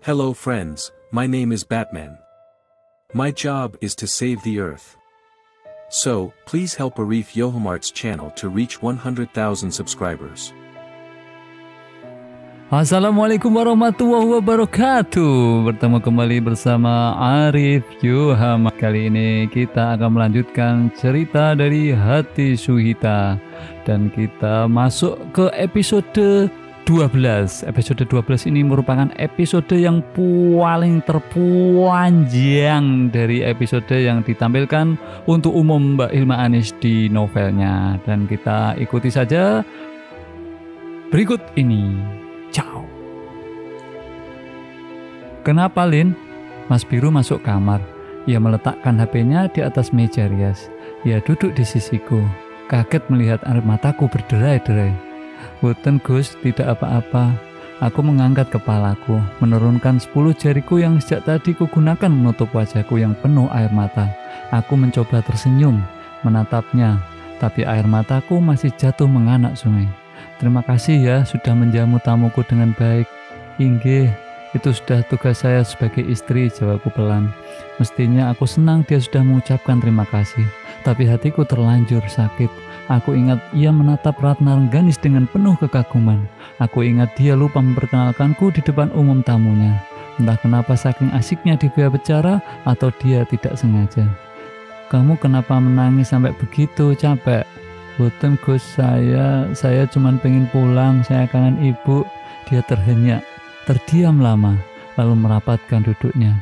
Hello friends, my name is Batman. My job is to save the earth. So, please help Arif Yohamart's channel to reach 100,000 subscribers. Assalamualaikum warahmatullahi wabarakatuh. Bertemu kembali bersama Arif Yohamart. Kali ini kita akan melanjutkan cerita dari Hati Suhita. Dan kita masuk ke episode 12. Episode 12 ini merupakan episode yang paling terpanjang dari episode yang ditampilkan untuk umum Mbak Hilma Anis di novelnya. Dan kita ikuti saja berikut ini. Ciao. Kenapa, Lin? Mas Biru masuk kamar. Ia meletakkan HP-nya di atas meja rias. Ia duduk di sisiku. Kaget melihat air mataku berderai-derai. Boten Gus, tidak apa-apa. Aku mengangkat kepalaku, menurunkan 10 jariku yang sejak tadi kugunakan menutup wajahku yang penuh air mata. Aku mencoba tersenyum, menatapnya, tapi air mataku masih jatuh menganak sungai. Terima kasih ya sudah menjamu tamuku dengan baik. Inggih, itu sudah tugas saya sebagai istri, jawabku pelan. Mestinya aku senang dia sudah mengucapkan terima kasih, tapi hatiku terlanjur sakit. Aku ingat ia menatap Ratna Rengganis dengan penuh kekaguman. Aku ingat dia lupa memperkenalkanku di depan umum tamunya. Entah kenapa saking asiknya dia bicara atau dia tidak sengaja. Kamu kenapa menangis sampai begitu? Capek? Boten Gus, saya cuman pengen pulang, saya kangen ibu. Dia terhenyak, terdiam lama, lalu merapatkan duduknya.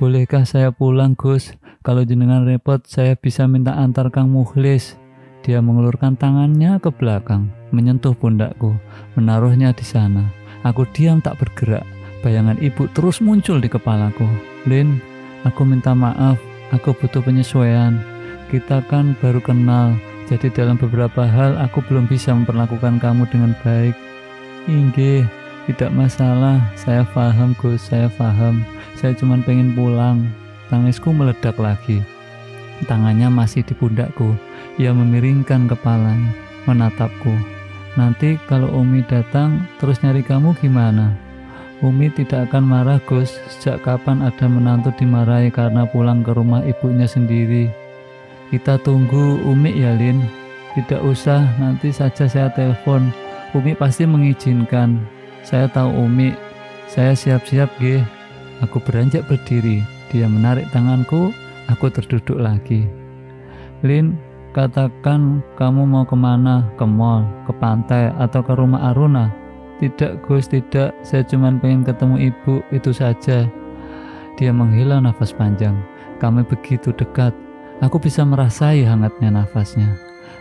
Bolehkah saya pulang Gus? Kalau jenengan repot, saya bisa minta antar Kang Mukhlis. Dia mengulurkan tangannya ke belakang, menyentuh pundakku, menaruhnya di sana. Aku diam tak bergerak. Bayangan ibu terus muncul di kepalaku. Lin, aku minta maaf, aku butuh penyesuaian. Kita kan baru kenal, jadi dalam beberapa hal aku belum bisa memperlakukan kamu dengan baik. Inggih, tidak masalah, saya paham Gus, saya paham. Saya cuma pengen pulang. Tangisku meledak lagi. Tangannya masih di pundakku. Ia memiringkan kepalanya, menatapku. Nanti kalau Umi datang terus nyari kamu gimana? Umi tidak akan marah Gus. Sejak kapan ada menantu dimarahi karena pulang ke rumah ibunya sendiri? Kita tunggu Umi ya Lin. Tidak usah, nanti saja saya telepon. Umi pasti mengizinkan. Saya tahu Umi. Saya siap-siap Ge. Aku beranjak berdiri. Dia menarik tanganku. Aku terduduk lagi. Lin, katakan kamu mau kemana? Ke mall, ke pantai, atau ke rumah Aruna? Tidak Gus, tidak. Saya cuma pengen ketemu ibu, itu saja. Dia menghela nafas panjang. Kami begitu dekat. Aku bisa merasai hangatnya nafasnya.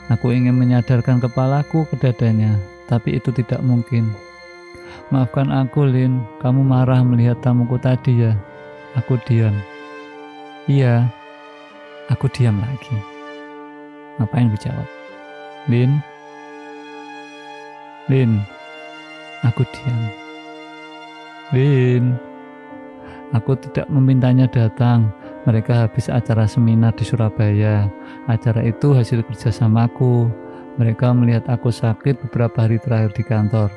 Aku ingin menyadarkan kepalaku ke dadanya, tapi itu tidak mungkin. Maafkan aku Lin, kamu marah melihat tamuku tadi ya? Aku diam. Iya. Aku diam lagi. Ngapain dijawab? Lin. Aku diam. Lin. Aku tidak memintanya datang. Mereka habis acara seminar di Surabaya. Acara itu hasil kerjasamaku. Mereka melihat aku sakit beberapa hari terakhir di kantor.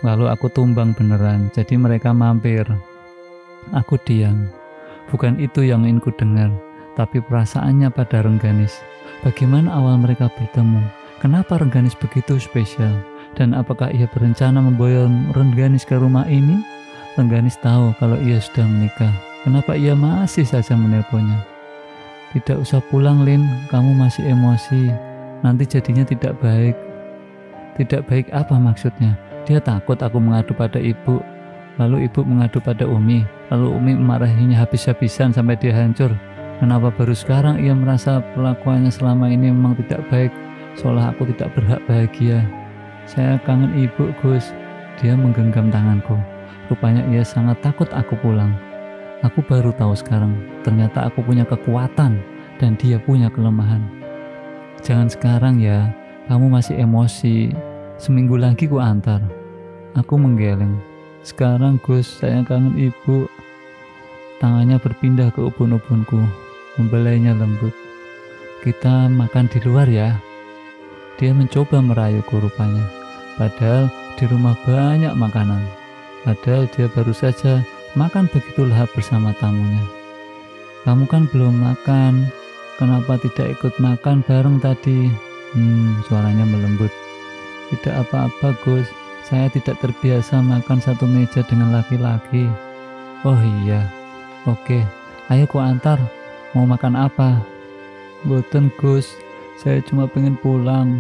Lalu aku tumbang beneran. Jadi mereka mampir. Aku diam. Bukan itu yang ingin ku dengar, tapi perasaannya pada Rengganis. Bagaimana awal mereka bertemu? Kenapa Rengganis begitu spesial? Dan apakah ia berencana memboyong Rengganis ke rumah ini? Rengganis tahu kalau ia sudah menikah. Kenapa ia masih saja menelponnya? Tidak usah pulang Lin, kamu masih emosi. Nanti jadinya tidak baik. Tidak baik apa maksudnya? Dia takut aku mengadu pada ibu. Lalu ibu mengadu pada Umi. Lalu Umi memarahinya habis-habisan sampai dia hancur. Kenapa baru sekarang ia merasa perlakuannya selama ini memang tidak baik, seolah aku tidak berhak bahagia. Saya kangen ibu Gus. Dia menggenggam tanganku. Rupanya ia sangat takut aku pulang. Aku baru tahu sekarang, ternyata aku punya kekuatan dan dia punya kelemahan. Jangan sekarang ya, kamu masih emosi. Seminggu lagi ku antar. Aku menggeleng. Sekarang Gus, saya kangen ibu. Tangannya berpindah ke ubun-ubunku, membelainya lembut. Kita makan di luar ya. Dia mencoba merayuku rupanya. Padahal di rumah banyak makanan. Padahal dia baru saja makan begitu lahap bersama tamunya. Kamu kan belum makan, kenapa tidak ikut makan bareng tadi? Suaranya melembut. Tidak apa-apa Gus, saya tidak terbiasa makan satu meja dengan laki-laki. Oh iya, oke, ayo ku antar, mau makan apa? Boten Gus, saya cuma pengen pulang.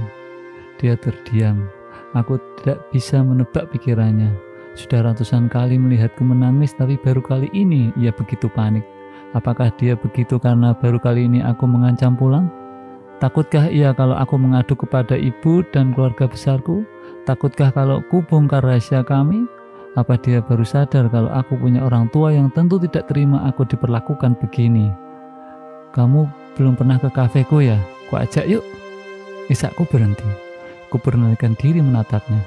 Dia terdiam. Aku tidak bisa menebak pikirannya. Sudah ratusan kali melihatku menangis, tapi baru kali ini ia begitu panik. Apakah dia begitu karena baru kali ini aku mengancam pulang? Takutkah ia kalau aku mengadu kepada ibu dan keluarga besarku? Takutkah kalau ku bongkar rahasia kami? Apa dia baru sadar kalau aku punya orang tua yang tentu tidak terima aku diperlakukan begini? Kamu belum pernah ke kafeku ya? Ku ajak yuk. Isakku berhenti. Ku perkenalkan diri menatapnya.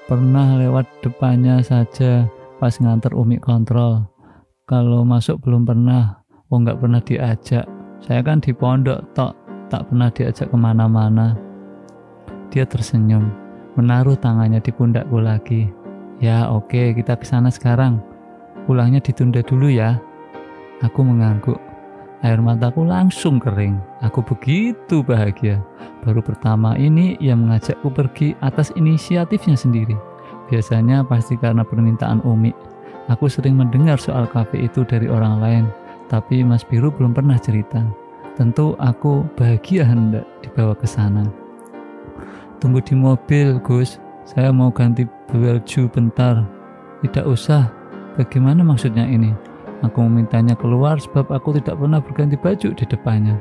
Pernah lewat depannya saja pas nganter Umi kontrol. Kalau masuk belum pernah. Oh nggak pernah diajak. Saya kan di pondok tok, tak pernah diajak kemana-mana. Dia tersenyum, menaruh tangannya di pundakku lagi. Ya oke, kita kesana sekarang. Pulangnya ditunda dulu ya. Aku mengangguk. Air mataku langsung kering. Aku begitu bahagia. Baru pertama ini ia mengajakku pergi atas inisiatifnya sendiri. Biasanya pasti karena permintaan Umi. Aku sering mendengar soal kafe itu dari orang lain, tapi Mas Biru belum pernah cerita. Tentu aku bahagia hendak dibawa ke sana. Tunggu di mobil, Gus. Saya mau ganti baju bentar. Tidak usah. Bagaimana maksudnya ini? Aku memintanya keluar sebab aku tidak pernah berganti baju di depannya.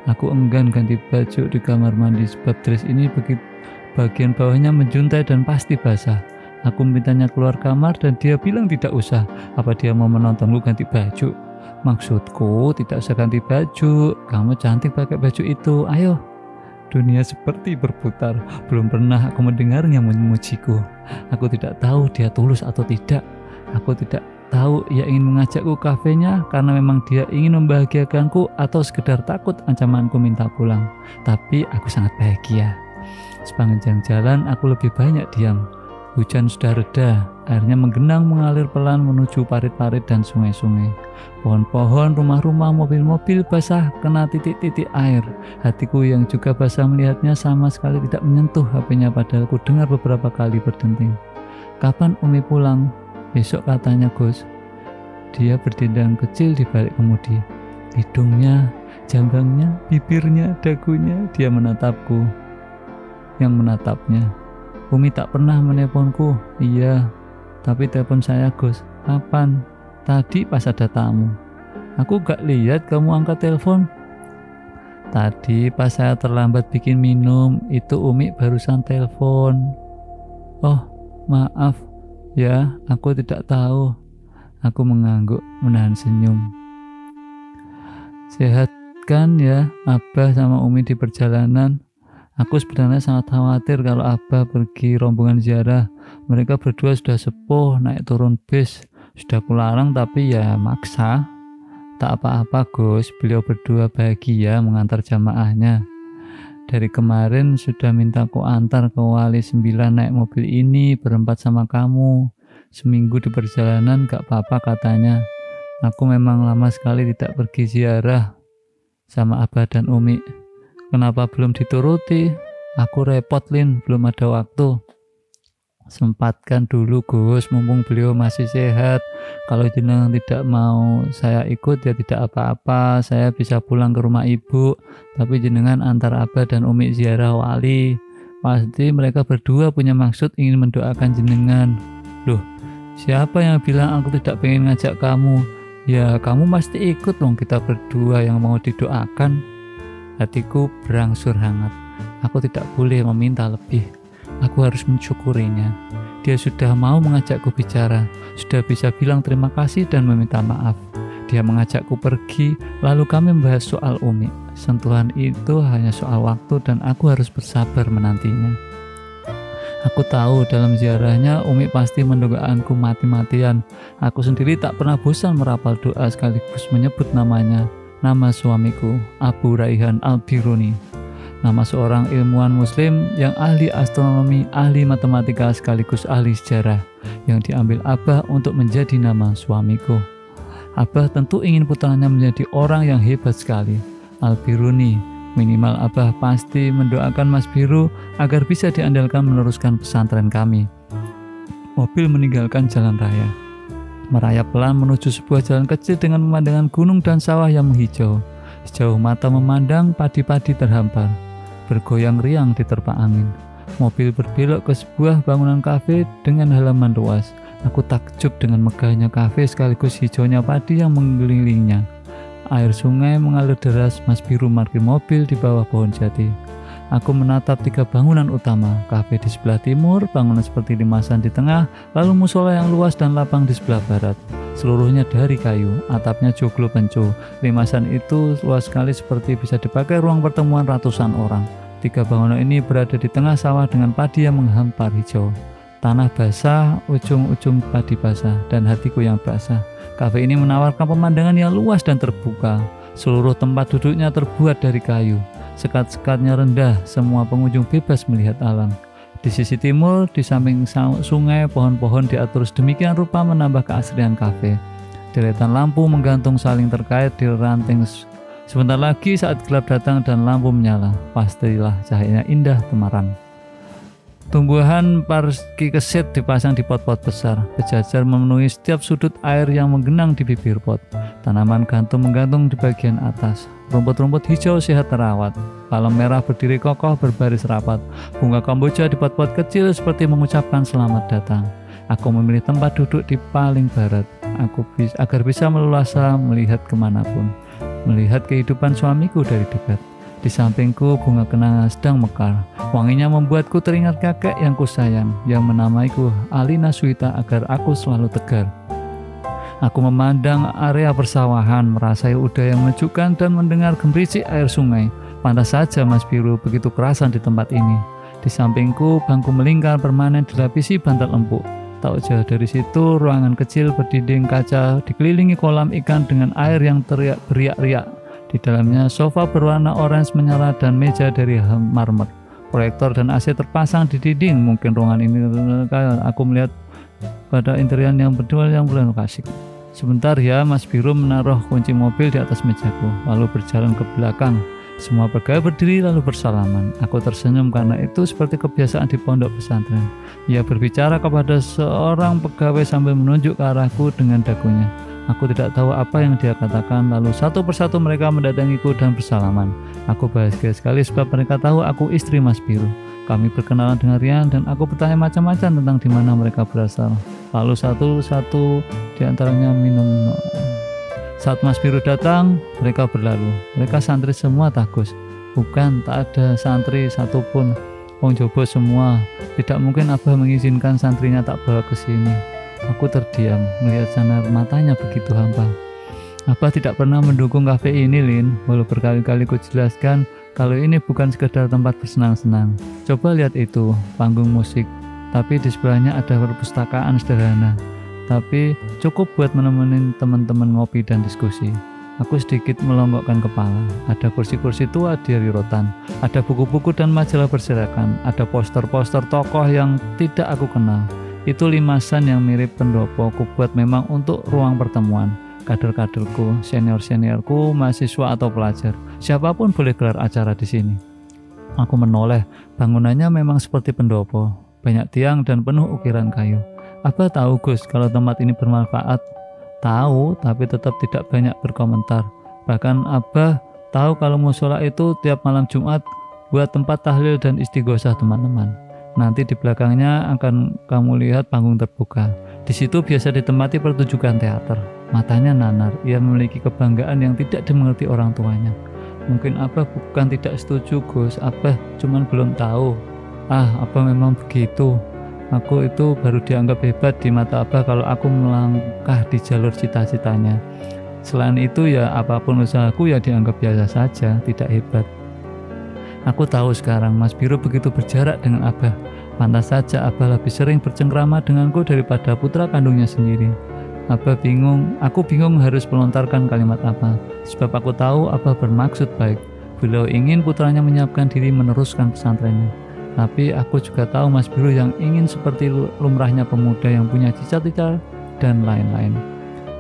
Aku enggan ganti baju di kamar mandi sebab dress ini bagian bawahnya menjuntai dan pasti basah. Aku memintanya keluar kamar dan dia bilang tidak usah. Apa dia mau menontonku ganti baju? Maksudku tidak usah ganti baju. Kamu cantik pakai baju itu. Ayo. Dunia seperti berputar. Belum pernah aku mendengarnya memujiku. Aku tidak tahu dia tulus atau tidak. Aku tidak tahu ia ingin mengajakku kafenya karena memang dia ingin membahagiakanku atau sekedar takut ancamanku minta pulang. Tapi aku sangat bahagia. Sepanjang jalan aku lebih banyak diam. Hujan sudah reda, airnya menggenang mengalir pelan menuju parit-parit dan sungai-sungai. Pohon-pohon, rumah-rumah, mobil-mobil basah kena titik-titik air. Hatiku yang juga basah melihatnya sama sekali tidak menyentuh HP-nya padahal ku dengar beberapa kali berdenting. Kapan Umi pulang? Besok katanya Gus. Dia berdendang kecil di balik kemudi. Hidungnya, jambangnya, bibirnya, dagunya, dia menatapku. Yang menatapnya. Umi tak pernah menelponku. Iya, tapi telepon saya Gus. Kapan? Tadi pas ada tamu. Aku gak lihat kamu angkat telepon. Tadi pas saya terlambat bikin minum, itu Umi barusan telepon. Oh, maaf. Ya, aku tidak tahu. Aku mengangguk, menahan senyum. Sehat kan ya Abah sama Umi di perjalanan? Aku sebenarnya sangat khawatir kalau Abah pergi rombongan ziarah. Mereka berdua sudah sepuh, naik turun bis. Sudah kularang tapi ya maksa. Tak apa-apa Gus, beliau berdua bahagia mengantar jamaahnya. Dari kemarin sudah minta ku antar ke Wali 9 naik mobil ini berempat sama kamu. Seminggu di perjalanan gak apa-apa katanya. Aku memang lama sekali tidak pergi ziarah sama Abah dan Umi. Kenapa belum dituruti? Aku repot Lin, belum ada waktu. Sempatkan dulu Gus, mumpung beliau masih sehat. Kalau jenengan tidak mau saya ikut ya tidak apa-apa. Saya bisa pulang ke rumah ibu. Tapi jenengan antar Abah dan Umi ziarah Wali. Pasti mereka berdua punya maksud ingin mendoakan jenengan. Loh, siapa yang bilang aku tidak pengen ngajak kamu? Ya kamu pasti ikut dong, kita berdua yang mau didoakan. Hatiku berangsur hangat. Aku tidak boleh meminta lebih. Aku harus mensyukurinya. Dia sudah mau mengajakku bicara, sudah bisa bilang terima kasih dan meminta maaf. Dia mengajakku pergi, lalu kami membahas soal Umi. Sentuhan itu hanya soal waktu dan aku harus bersabar menantinya. Aku tahu dalam ziarahnya Umi pasti mendoakanku mati-matian. Aku sendiri tak pernah bosan merapal doa sekaligus menyebut namanya. Nama suamiku, Abu Raihan Al-Biruni. Nama seorang ilmuwan muslim yang ahli astronomi, ahli matematika sekaligus ahli sejarah yang diambil Abah untuk menjadi nama suamiku. Abah tentu ingin putranya menjadi orang yang hebat sekali, Al-Biruni. Minimal Abah pasti mendoakan Mas Biru agar bisa diandalkan meneruskan pesantren kami. Mobil meninggalkan jalan raya, merayap pelan menuju sebuah jalan kecil dengan pemandangan gunung dan sawah yang menghijau. Sejauh mata memandang, padi-padi terhampar, bergoyang riang diterpa angin. Mobil berbelok ke sebuah bangunan kafe dengan halaman luas. Aku takjub dengan megahnya kafe sekaligus hijaunya padi yang mengelilinginya. Air sungai mengalir deras. Mas Biru parkir mobil di bawah pohon jati. Aku menatap 3 bangunan utama, kafe di sebelah timur, bangunan seperti limasan di tengah, lalu musola yang luas dan lapang di sebelah barat. Seluruhnya dari kayu, atapnya joglo pencu. Limasan itu luas sekali seperti bisa dipakai ruang pertemuan ratusan orang. 3 bangunan ini berada di tengah sawah dengan padi yang menghampar hijau. Tanah basah, ujung-ujung padi basah, dan hatiku yang basah. Kafe ini menawarkan pemandangan yang luas dan terbuka. Seluruh tempat duduknya terbuat dari kayu. Sekat-sekatnya rendah, semua pengunjung bebas melihat alam. Di sisi timur, di samping sungai, pohon-pohon diatur sedemikian rupa menambah keasrian kafe. Deretan lampu menggantung saling terkait di ranting. Sebentar lagi saat gelap datang dan lampu menyala, pastilah cahayanya indah temaram. Tumbuhan parkikeset dipasang di pot-pot besar, berjajar memenuhi setiap sudut air yang menggenang di bibir pot. Tanaman gantung menggantung di bagian atas. Rumput-rumput hijau sehat terawat. Palem merah berdiri kokoh berbaris rapat. Bunga kamboja di pot-pot kecil seperti mengucapkan selamat datang. Aku memilih tempat duduk di paling barat. Agar bisa leluasa melihat kemanapun. Melihat kehidupan suamiku dari dekat. Di sampingku bunga kenanga sedang mekar. Wanginya membuatku teringat kakek yang kusayang, yang menamaiku Alina Suita agar aku selalu tegar. Aku memandang area persawahan, merasai udara yang menyejukkan dan mendengar gemericik air sungai. Pantas saja Mas Biru begitu kerasan di tempat ini. Di sampingku bangku melingkar permanen dilapisi bantal empuk. Tak jauh dari situ ruangan kecil berdinding kaca dikelilingi kolam ikan dengan air yang beriak-riak. Di dalamnya sofa berwarna orange menyala dan meja dari marmer. Proyektor dan AC terpasang di dinding. Mungkin ruangan ini aku melihat pada interior yang berdua yang klasik. Sebentar ya, Mas Biru menaruh kunci mobil di atas mejaku, lalu berjalan ke belakang. Semua pegawai berdiri lalu bersalaman. Aku tersenyum karena itu seperti kebiasaan di pondok pesantren. Ia berbicara kepada seorang pegawai sambil menunjuk ke arahku dengan dagunya. Aku tidak tahu apa yang dia katakan, lalu satu persatu mereka mendatangiku dan bersalaman. Aku bahagia sekali sebab mereka tahu aku istri Mas Biru. Kami berkenalan dengan riang dan aku bertanya macam-macam tentang di mana mereka berasal. Lalu satu-satu di antaranya minum. Saat Mas Biru datang, mereka berlalu. Mereka santri semua Tagus. Bukan, tak ada santri satupun. Wong Jobo semua. Tidak mungkin Abah mengizinkan santrinya tak bawa ke sini. Aku terdiam, melihat sinar matanya begitu hampa. Abah tidak pernah mendukung kafe ini, Lin. Walau berkali-kali ku jelaskan kalau ini bukan sekedar tempat bersenang-senang. Coba lihat itu, panggung musik. Tapi di sebelahnya ada perpustakaan sederhana. Tapi cukup buat menemenin teman-teman ngopi dan diskusi. Aku sedikit melonggokkan kepala. Ada kursi-kursi tua dari rotan. Ada buku-buku dan majalah berserakan. Ada poster-poster tokoh yang tidak aku kenal. Itu limasan yang mirip pendopo ku buat memang untuk ruang pertemuan. Kader-kaderku, senior-seniorku, mahasiswa atau pelajar, siapapun boleh gelar acara di sini. Aku menoleh, bangunannya memang seperti pendopo, banyak tiang dan penuh ukiran kayu. Abah tahu Gus kalau tempat ini bermanfaat. Tahu, tapi tetap tidak banyak berkomentar. Bahkan Abah tahu kalau musola itu tiap malam Jumat buat tempat tahlil dan istighosah teman-teman. Nanti di belakangnya akan kamu lihat panggung terbuka. Di situ biasa ditempati pertunjukan teater. Matanya nanar, ia memiliki kebanggaan yang tidak dimengerti orang tuanya. Mungkin Abah bukan tidak setuju Gus, Abah cuman belum tahu. Abah memang begitu. Aku itu baru dianggap hebat di mata Abah kalau aku melangkah di jalur cita-citanya. Selain itu ya apapun usahaku ya dianggap biasa saja, tidak hebat. Aku tahu sekarang Mas Biru begitu berjarak dengan Abah. Pantas saja Abah lebih sering bercengkrama denganku daripada putra kandungnya sendiri. Aku bingung harus melontarkan kalimat apa. Sebab aku tahu Abah bermaksud baik. Beliau ingin putranya menyiapkan diri meneruskan pesantrennya. Tapi aku juga tahu Mas Biru yang ingin seperti lumrahnya pemuda yang punya cita-cita dan lain-lain.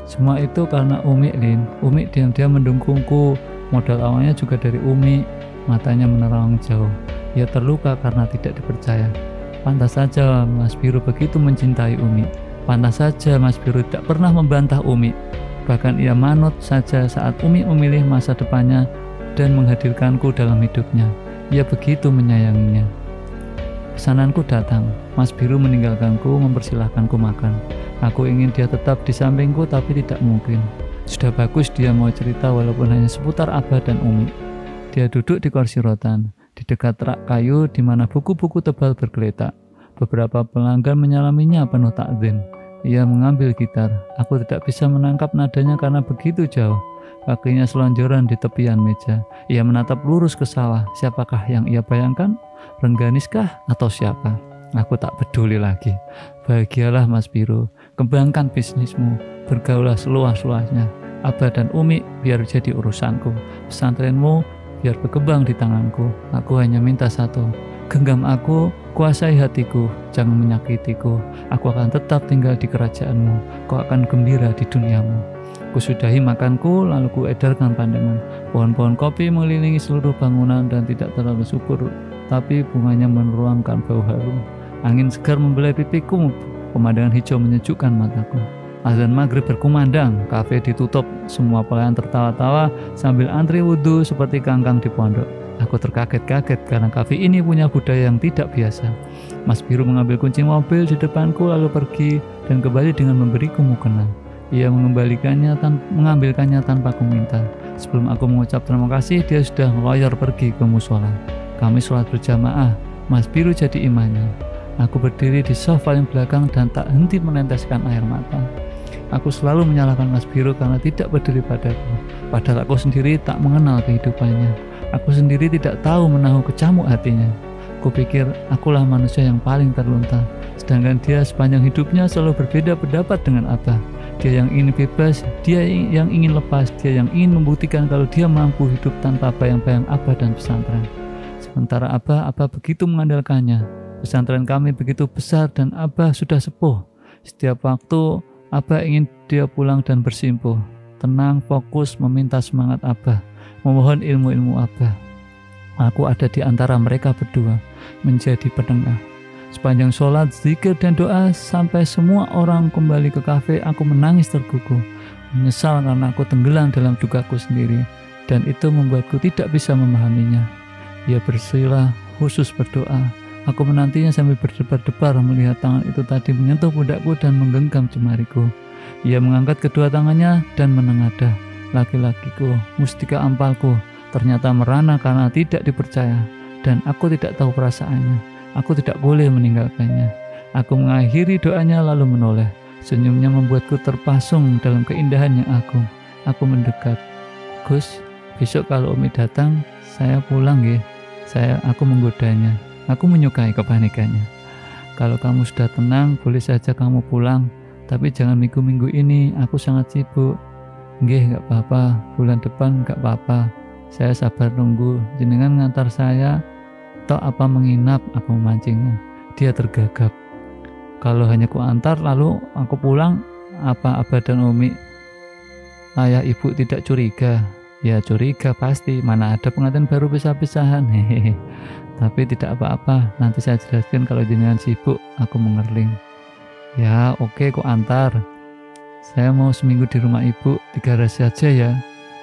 Semua itu karena Umi, Lin. Umi diam-diam mendukungku. Modal awalnya juga dari Umi. Matanya menerang jauh. Ia terluka karena tidak dipercaya. Pantas saja Mas Biru begitu mencintai Umi. Pantas saja Mas Biru tidak pernah membantah Umi. Bahkan ia manut saja saat Umi memilih masa depannya dan menghadirkanku dalam hidupnya. Ia begitu menyayanginya. Pesananku datang. Mas Biru meninggalkanku, mempersilahkanku makan. Aku ingin dia tetap di sampingku, tapi tidak mungkin. Sudah bagus dia mau cerita walaupun hanya seputar Abah dan Umi. Dia duduk di kursi rotan, di dekat rak kayu di mana buku-buku tebal bergeletak. Beberapa pelanggan menyalaminya penuh takzim. Ia mengambil gitar. Aku tidak bisa menangkap nadanya karena begitu jauh. Kakinya selonjoran di tepian meja. Ia menatap lurus ke sawah. Siapakah yang ia bayangkan? Rengganiskah atau siapa? Aku tak peduli lagi. Bahagialah Mas Biru. Kembangkan bisnismu. Bergaulah seluas-luasnya. Abah dan Umi biar jadi urusanku. Pesantrenmu biar berkembang di tanganku. Aku hanya minta satu. Genggam aku, kuasai hatiku, jangan menyakitiku. Aku akan tetap tinggal di kerajaanmu. Kau akan gembira di duniamu. Kusudahi makanku, lalu kuedarkan pandangan. Pohon-pohon kopi mengelilingi seluruh bangunan dan tidak terlalu subur, tapi bunganya menuangkan bau harum. Angin segar membelai pipiku, pemandangan hijau menyejukkan mataku. Azan maghrib berkumandang, kafe ditutup, semua pelayan tertawa-tawa sambil antri wudhu seperti kangkang di pondok. Aku terkaget-kaget karena kafe ini punya budaya yang tidak biasa. Mas Biru mengambil kunci mobil di depanku lalu pergi dan kembali dengan memberiku mukena. Ia mengambilkannya tanpa kuminta. Sebelum aku mengucap terima kasih, dia sudah ngeloyor pergi ke musola. Kami sholat berjamaah, Mas Biru jadi imamnya. Aku berdiri di saf paling belakang dan tak henti meneteskan air mata. Aku selalu menyalahkan Mas Biru karena tidak peduli padaku. Padahal aku sendiri tak mengenal kehidupannya. Aku sendiri tidak tahu menahu kecamuk hatinya. Kupikir akulah manusia yang paling terlunta. Sedangkan dia sepanjang hidupnya selalu berbeda pendapat dengan Abah. Dia yang ingin bebas, dia yang ingin lepas, dia yang ingin membuktikan kalau dia mampu hidup tanpa bayang-bayang Abah dan pesantren. Sementara Abah begitu mengandalkannya. Pesantren kami begitu besar dan Abah sudah sepuh. Setiap waktu Abah ingin dia pulang dan bersimpuh. Tenang, fokus, meminta semangat Abah, memohon ilmu-ilmu Abah. Aku ada di antara mereka berdua, menjadi penengah. Sepanjang sholat, zikir dan doa, sampai semua orang kembali ke kafe, aku menangis tergugu. Menyesal karena aku tenggelam dalam dukaku sendiri, dan itu membuatku tidak bisa memahaminya. Ia bersila khusus berdoa. Aku menantinya sambil berdebar-debar melihat tangan itu tadi menyentuh pundakku dan menggenggam jemariku. Ia mengangkat kedua tangannya dan menengadah. Laki-lakiku, mustika ampalku, ternyata merana karena tidak dipercaya. Dan aku tidak tahu perasaannya. Aku tidak boleh meninggalkannya. Aku mengakhiri doanya lalu menoleh. Senyumnya membuatku terpasung dalam keindahan yang agung. Aku mendekat. Gus, besok kalau Umi datang, saya pulang ya. Aku menggodanya. Aku menyukai kepanikannya. Kalau kamu sudah tenang, boleh saja kamu pulang. Tapi jangan minggu-minggu ini, aku sangat sibuk. Nggih, gak apa-apa. Bulan depan gak apa-apa. Saya sabar nunggu. Jenengan ngantar saya. Atau apa menginap, aku memancingnya. Dia tergagap. Kalau hanya ku antar lalu aku pulang, apa Abah dan Umi, ayah ibu tidak curiga? Ya curiga pasti. Mana ada pengantin baru pisah-pisahan. Hehehe. Tapi tidak apa-apa, nanti saya jelaskan kalau jenengan sibuk. Aku mengerling. Ya oke, kok antar. Saya mau seminggu di rumah ibu, 3 hari saja ya.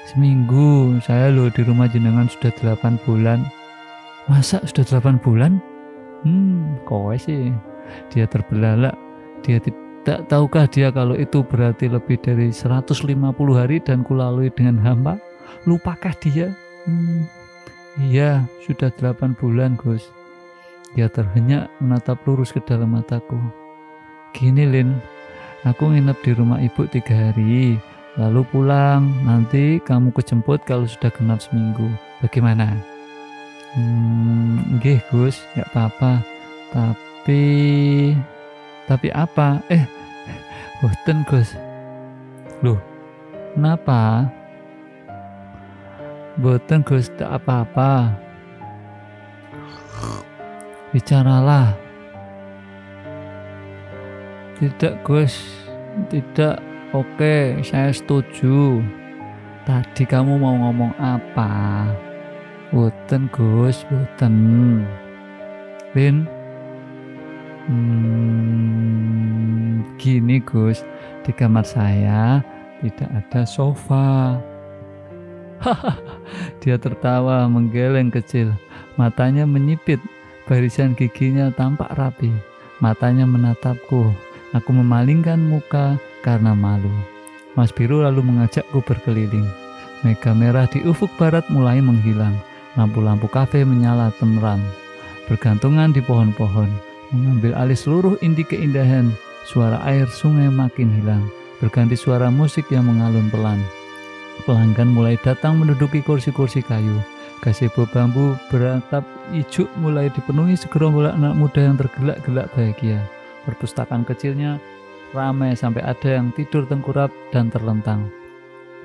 Seminggu? Saya loh di rumah jenengan sudah 8 bulan. Masa sudah 8 bulan? Kowe sih. Dia terbelalak. Dia tidak tahukah dia kalau itu berarti lebih dari 150 hari dan kulalui dengan hampa? Lupakah dia? Iya, sudah 8 bulan, Gus. Dia terhenyak menatap lurus ke dalam mataku. Gini, Lin, aku nginep di rumah ibu 3 hari, lalu pulang. Nanti kamu kejemput kalau sudah genap seminggu. Bagaimana? Nggih, Gus, gak apa-apa. Tapi apa? Boten, Gus. Loh, kenapa? Boten Gus, tak apa-apa. Bicaralah. Tidak Gus, tidak. Oke, saya setuju. Tadi kamu mau ngomong apa? Boten Gus, boten. Lin, gini Gus, di kamar saya tidak ada sofa. Dia tertawa menggeleng kecil, matanya menyipit, barisan giginya tampak rapi. Matanya menatapku. Aku memalingkan muka karena malu. Mas Biru lalu mengajakku berkeliling. Mega merah di ufuk barat mulai menghilang. Lampu-lampu kafe menyala tenteram, bergantungan di pohon-pohon, mengambil alih seluruh inti keindahan. Suara air sungai makin hilang, berganti suara musik yang mengalun pelan. Pelanggan mulai datang menduduki kursi-kursi kayu. Gazebo bambu beratap ijuk mulai dipenuhi segerombol anak muda yang tergelak-gelak bahagia. Perpustakaan kecilnya ramai sampai ada yang tidur tengkurap dan terlentang.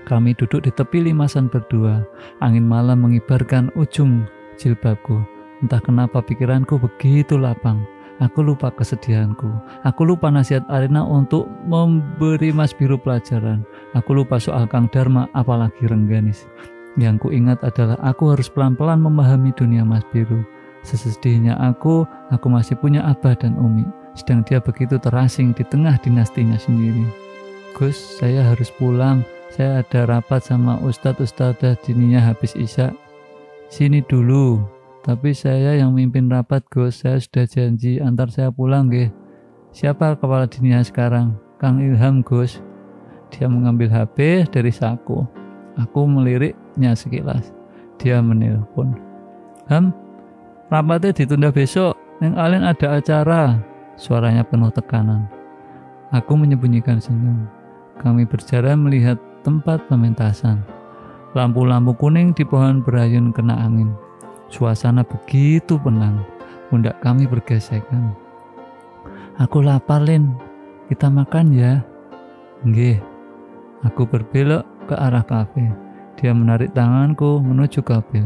Kami duduk di tepi limasan berdua. Angin malam mengibarkan ujung jilbabku. Entah kenapa pikiranku begitu lapang. Aku lupa kesedihanku. Aku lupa nasihat Arina untuk memberi Mas Biru pelajaran. Aku lupa soal Kang Dharma, apalagi Rengganis. Yang kuingat adalah aku harus pelan-pelan memahami dunia Mas Biru. Sesedihnya aku masih punya Abah dan Umi. Sedang dia begitu terasing di tengah dinastinya sendiri. Gus, saya harus pulang. Saya ada rapat sama Ustadz-Ustadzah dininya habis isya. Sini dulu. Tapi saya yang mimpin rapat Gus, saya sudah janji antar saya pulang nggih. Siapa kepala dinia sekarang? Kang Ilham Gus. Dia mengambil HP dari saku. Aku meliriknya sekilas. Dia menelpon. Ham, rapatnya ditunda besok. Neng Alin ada acara. Suaranya penuh tekanan. Aku menyembunyikan senyum. Kami berjalan melihat tempat pementasan. Lampu-lampu kuning di pohon berayun kena angin. Suasana begitu tenang, pundak kami bergesekan. Aku lapar, Lin. Kita makan ya? Nggih. Aku berbelok ke arah kafe. Dia menarik tanganku menuju kafe.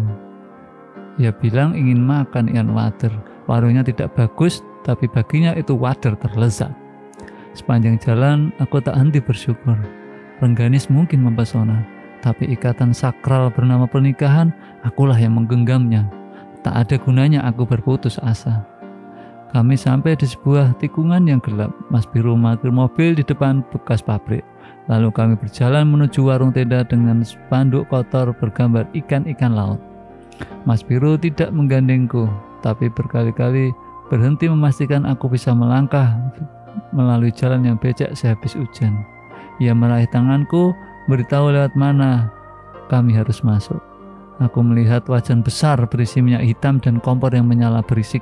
Ia bilang ingin makan ikan wader. Warungnya tidak bagus, tapi baginya itu wader terlezat. Sepanjang jalan, aku tak henti bersyukur. Rengganis mungkin mempesona, tapi ikatan sakral bernama pernikahan, akulah yang menggenggamnya. Tak ada gunanya aku berputus asa. Kami sampai di sebuah tikungan yang gelap. Mas Biru parkir mobil di depan bekas pabrik. Lalu kami berjalan menuju warung tenda dengan spanduk kotor bergambar ikan-ikan laut. Mas Biru tidak menggandengku, tapi berkali-kali berhenti memastikan aku bisa melangkah melalui jalan yang becek sehabis hujan. Ia meraih tanganku, beritahu lewat mana kami harus masuk. Aku melihat wajan besar berisi minyak hitam dan kompor yang menyala berisik.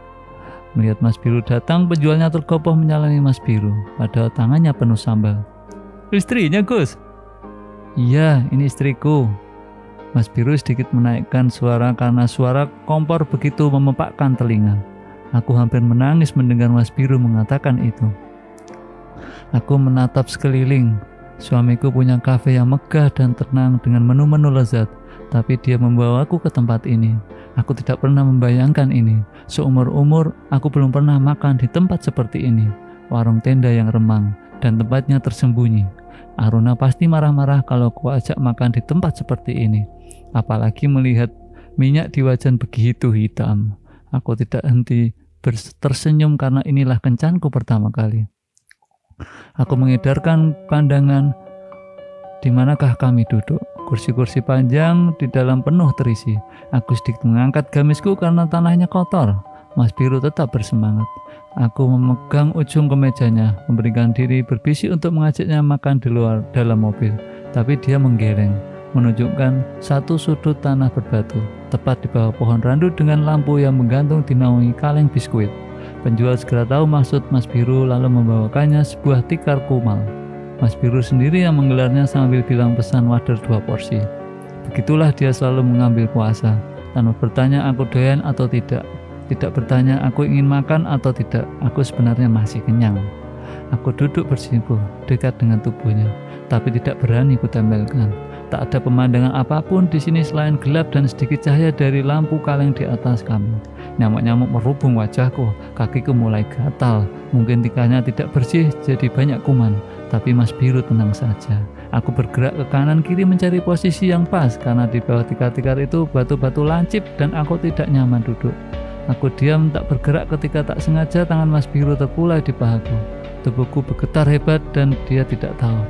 Melihat Mas Biru datang, penjualnya tergopoh menyalami Mas Biru, padahal tangannya penuh sambal. Istrinya Gus? Iya, ini istriku. Mas Biru sedikit menaikkan suara karena suara kompor begitu memepakkan telinga. Aku hampir menangis mendengar Mas Biru mengatakan itu. Aku menatap sekeliling. Suamiku punya kafe yang megah dan tenang dengan menu-menu lezat, tapi dia membawaku ke tempat ini. Aku tidak pernah membayangkan ini. Seumur-umur aku belum pernah makan di tempat seperti ini. Warung tenda yang remang dan tempatnya tersembunyi. Aruna pasti marah-marah kalau ku ajak makan di tempat seperti ini. Apalagi melihat minyak di wajan begitu hitam. Aku tidak henti tersenyum karena inilah kencanku pertama kali. Aku mengedarkan pandangan, di manakah kami duduk? Kursi-kursi panjang di dalam penuh terisi. Aku sedikit mengangkat gamisku karena tanahnya kotor. Mas Biru tetap bersemangat. Aku memegang ujung kemejanya, memberikan diri berbisik untuk mengajaknya makan di luar dalam mobil. Tapi dia menggeleng, menunjukkan satu sudut tanah berbatu, tepat di bawah pohon randu dengan lampu yang menggantung dinaungi kaleng biskuit. Penjual segera tahu maksud Mas Biru lalu membawakannya sebuah tikar kumal. Mas Biru sendiri yang menggelarnya sambil bilang pesan wader 2 porsi. Begitulah dia selalu mengambil kuasa, tanpa bertanya aku doyan atau tidak. Tidak bertanya aku ingin makan atau tidak, aku sebenarnya masih kenyang. Aku duduk bersikuh dekat dengan tubuhnya, tapi tidak berani kutempelkan. Tak ada pemandangan apapun di sini selain gelap dan sedikit cahaya dari lampu kaleng di atas kami. Nyamuk-nyamuk merubung wajahku, kakiku mulai gatal. Mungkin tikahnya tidak bersih, jadi banyak kuman. Tapi Mas Biru tenang saja. Aku bergerak ke kanan kiri mencari posisi yang pas, karena di bawah tikar-tikar itu batu-batu lancip dan aku tidak nyaman duduk. Aku diam tak bergerak ketika tak sengaja tangan Mas Biru terkulai di pahaku. Tubuhku bergetar hebat dan dia tidak tahu.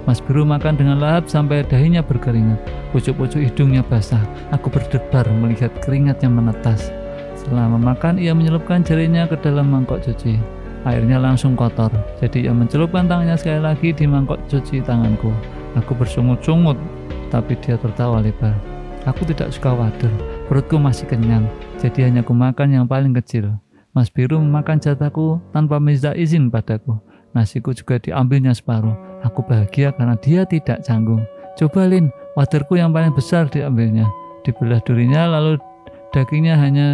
Mas Biru makan dengan lahap sampai dahinya berkeringat. Pucuk-pucuk hidungnya basah. Aku berdebar melihat keringat yang menetas. Selama makan, ia menyelupkan jarinya ke dalam mangkok cuci. Airnya langsung kotor, jadi ia mencelupkan tangannya sekali lagi di mangkok cuci tanganku. Aku bersungut-sungut, tapi dia tertawa lebar. Aku tidak suka wader, perutku masih kenyang, jadi hanya kumakan yang paling kecil. Mas Biru memakan jatahku tanpa minta izin padaku. Nasiku juga diambilnya separuh. Aku bahagia karena dia tidak canggung. Coba Lin, waderku yang paling besar diambilnya. Dibelah durinya, lalu dagingnya hanya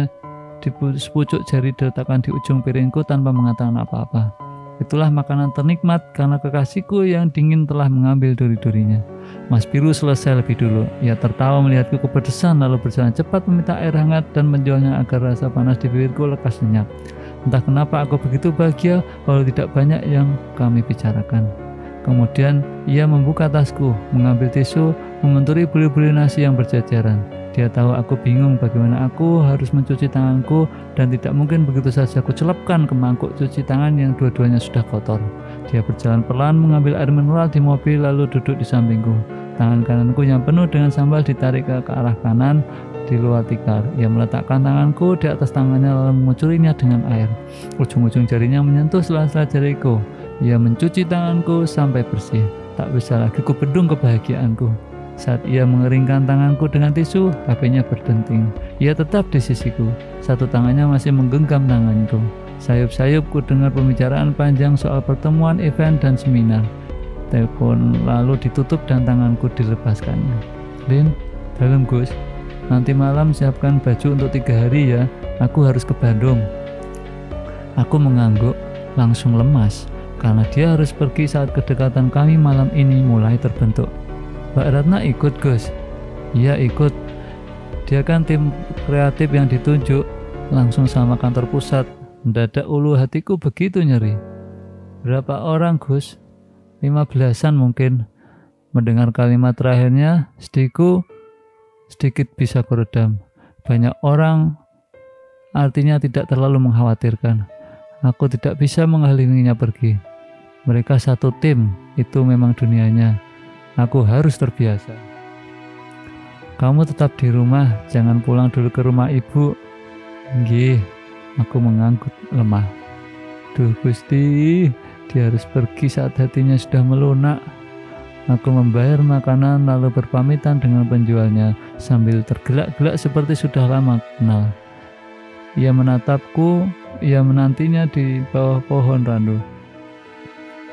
di sepucuk jari diletakkan di ujung piringku tanpa mengatakan apa-apa. Itulah makanan ternikmat karena kekasihku yang dingin telah mengambil duri-durinya. Mas Biru selesai lebih dulu. Ia tertawa melihatku kepedesan lalu berjalan cepat meminta air hangat dan menjualnya agar rasa panas di bibirku lekas lenyap. Entah kenapa aku begitu bahagia walau tidak banyak yang kami bicarakan. Kemudian ia membuka tasku, mengambil tisu, membenturi buli-buli nasi yang berjajaran. Dia tahu aku bingung bagaimana aku harus mencuci tanganku dan tidak mungkin begitu saja aku celupkan ke mangkuk cuci tangan yang dua-duanya sudah kotor. Dia berjalan pelan mengambil air mineral di mobil lalu duduk di sampingku. Tangan kananku yang penuh dengan sambal ditarik ke arah kanan di luar tikar. Ia meletakkan tanganku di atas tangannya lalu mengucurinya dengan air. Ujung-ujung jarinya menyentuh sela-sela jariku. Ia mencuci tanganku sampai bersih. Tak bisa lagi kubendung kebahagiaanku. Saat ia mengeringkan tanganku dengan tisu, HP-nya berdenting. Ia tetap di sisiku. Satu tangannya masih menggenggam tanganku. Sayup-sayup ku dengar pembicaraan panjang soal pertemuan, event, dan seminar. Telepon lalu ditutup dan tanganku dilepaskannya. Lin, dalam Gus. Nanti malam siapkan baju untuk 3 hari ya. Aku harus ke Bandung. Aku mengangguk, langsung lemas. Karena dia harus pergi saat kedekatan kami malam ini mulai terbentuk. Mbak Ratna ikut Gus? Iya ikut. Dia kan tim kreatif yang ditunjuk langsung sama kantor pusat. Mendadak ulu hatiku begitu nyeri. Berapa orang Gus? 15-an mungkin. Mendengar kalimat terakhirnya, sedikit bisa kuredam. Banyak orang artinya tidak terlalu mengkhawatirkan. Aku tidak bisa menghalanginya pergi. Mereka satu tim, itu memang dunianya. Aku harus terbiasa. Kamu tetap di rumah, jangan pulang dulu ke rumah ibu. Nggih, aku mengangguk lemah. Duh Gusti, dia harus pergi saat hatinya sudah melunak. Aku membayar makanan lalu berpamitan dengan penjualnya sambil tergelak-gelak seperti sudah lama kenal. Ia menatapku, ia menantinya di bawah pohon randu.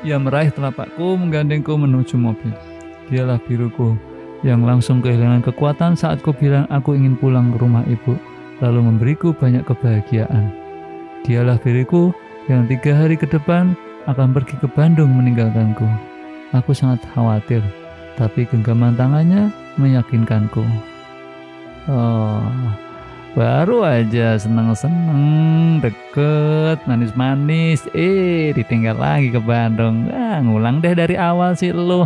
Ia meraih telapakku, menggandengku menuju mobil. Dialah biruku yang langsung kehilangan kekuatan saat ku bilang aku ingin pulang ke rumah ibu, lalu memberiku banyak kebahagiaan. Dialah biruku yang 3 hari ke depan akan pergi ke Bandung meninggalkanku. Aku sangat khawatir, tapi genggaman tangannya meyakinkanku. Oh, baru aja seneng-seneng, deket, manis-manis, ditinggal lagi ke Bandung. Ngulang deh dari awal sih lo.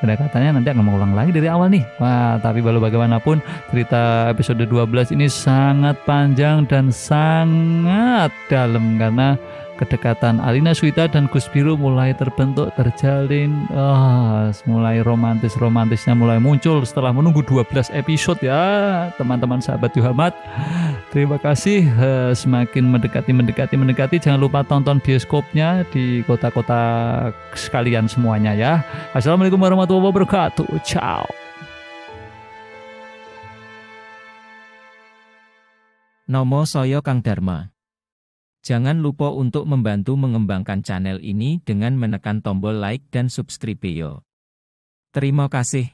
Udah katanya nanti akan mengulang lagi dari awal nih. Wah, tapi walau bagaimanapun cerita episode 12 ini sangat panjang dan sangat dalam karena kedekatan Alina Swita dan Gus Biru mulai terbentuk, terjalin, mulai romantisnya mulai muncul setelah menunggu 12 episode ya teman-teman sahabat Yuhamat. Terima kasih, semakin mendekati, jangan lupa tonton bioskopnya di kota-kota sekalian semuanya ya. Assalamualaikum warahmatullahi wabarakatuh. Ciao. Nomo saya Kang Dharma. Jangan lupa untuk membantu mengembangkan channel ini dengan menekan tombol like dan subscribe yo. Terima kasih.